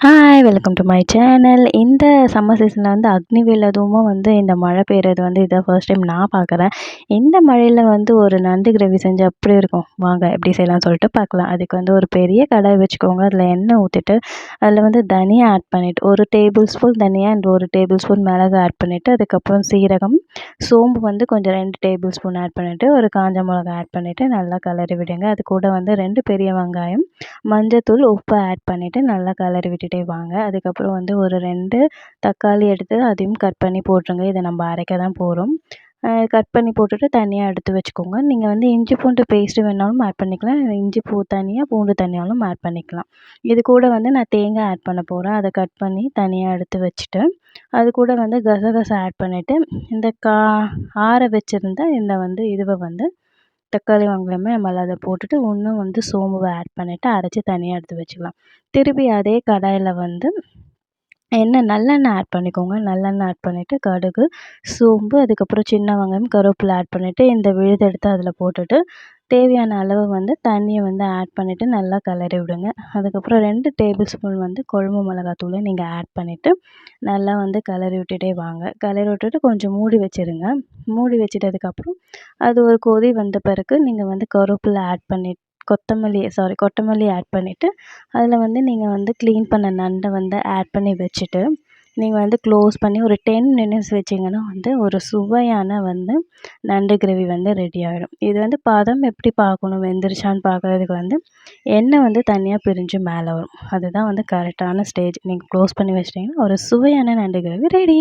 Hi! Welcome to my channel. இந்த summer சீசன்ல வந்து அக்னிவேல் அதுவும் வந்து இந்த மழை பெய்றது வந்து இதான் ஃபர்ஸ்ட் டைம் நான் பார்க்குறேன். இந்த மழையில வந்து ஒரு நண்டு கிரேவி செஞ்சா எப்படி இருக்கும்? வாங்க எப்படி செய்யலாம்னு சொல்லிட்டு பார்க்கலாம். அதுக்கு வந்து ஒரு பெரிய கடாய் வச்சுக்கோங்க. அதில எண்ணெய் ஊத்திட்டு, அதில வந்து தனியா ஆட் பண்ணிட்டு 1 டேபிள் ஸ்பூன் தனியா அண்ட் 1 டேபிள் ஸ்பூன் மிளகு ஆட் பண்ணிட்டு, அதுக்கப்புறம் சீரகம், சோம்பு வந்து கொஞ்சம் 2 டேபிள் ஸ்பூன் ஆட் பண்ணிட்டு, ஒரு காஞ்ச மிளகா ஆட் பண்ணிட்டு நல்லா கிளறி விடுங்க. அது கூட வந்து 2 பெரிய வெங்காயம், மஞ்சத்தூள், உப்பு ஆட் பண்ணிட்டு நல்லா கிளறி விட்டுட்டே வாங்க. அதுக்கப்புறம் வந்து ஒரு 2 தக்காளி எடுத்து அதையும் கட் பண்ணி போட்டுருங்க. இத நம்ம அரைக்க தான் போறோம். கட் பண்ணி போட்டுட்டு தனியா எடுத்து வச்சுக்கோங்க. நீங்க வந்து இஞ்சி பூண்டு பேஸ்ட் வேணாலும் ஆட் பண்ணிக்கலாம். இஞ்சி தனியா, பூண்டு தனியாலும் ஆட் பண்ணிக்கலாம். இது கூட வந்து நான் தேங்காய் ஆட் பண்ண போறேன். அத கட் பண்ணி தனியா எடுத்து வச்சுட்டு, அது கூட வந்து கசகசா ஆட் பண்ணிட்டு, இந்த ஆற வச்சிருந்த இந்த வந்து இதுவ வந்து தக்காளி, வெங்காயமே நம்ம அத போட்டுட்டு இன்னும் வந்து சோம்புவ ஆட் பண்ணிட்டு அரைச்சு தனியா எடுத்து வச்சுக்கலாம். திருப்பி அதே கடாயில வந்து நல்லெண்ணெய் ஆட் பண்ணிக்கோங்க. நல்லெண்ணெய் ஆட் பண்ணிட்டு கடுகு, சோம்பு, அதுக்கப்புறம் சின்ன வெங்காயம், கருவேப்பில ஆட் பண்ணிட்டு இந்த விழுத எடுத்து அதில போட்டுட்டு, தேவையான அளவு வந்து தண்ணிய வந்து ஆட் பண்ணிட்டு நல்லா கிளறி விடுங்க. அதுக்கப்புறம் 2 டேபிள் ஸ்பூன் வந்து குழம்பு மிளகாத்தூள நீங்க ஆட் பண்ணிட்டு, நல்லா வந்து கிளறி விட்டுட்டே வாங்க. கிளறி விட்டுட்டு கொஞ்சம் மூடி வச்சுருங்க. மூடி வச்சுட்டதுக்கப்புறம் அது ஒரு கொதி வந்த பிறகு நீங்க வந்து கருவேப்பில ஆட் பண்ணி கொத்தமல்லி ஆட் பண்ணிட்டு, அதில வந்து நீங்க வந்து கிளீன் பண்ண நண்ட வந்து ஆட் பண்ணி வச்சுட்டு, நீங்க வந்து க்ளோஸ் பண்ணி ஒரு 10 மினிட்ஸ் வச்சீங்கன்னா வந்து ஒரு சுவையான வந்து நண்டு கிரேவி வந்து ரெடி ஆயிடும். இது வந்து பதம் எப்படி பார்க்கணும் வெந்துருச்சான்னு பார்க்குறதுக்கு வந்து எண்ணெய் வந்து தனியா பிரிஞ்சு மேல வரும். அதுதான் வந்து கரெக்டான ஸ்டேஜ். நீங்க க்ளோஸ் பண்ணி வச்சுட்டீங்கன்னா ஒரு சுவையான நண்டு கிரேவி ரெடி.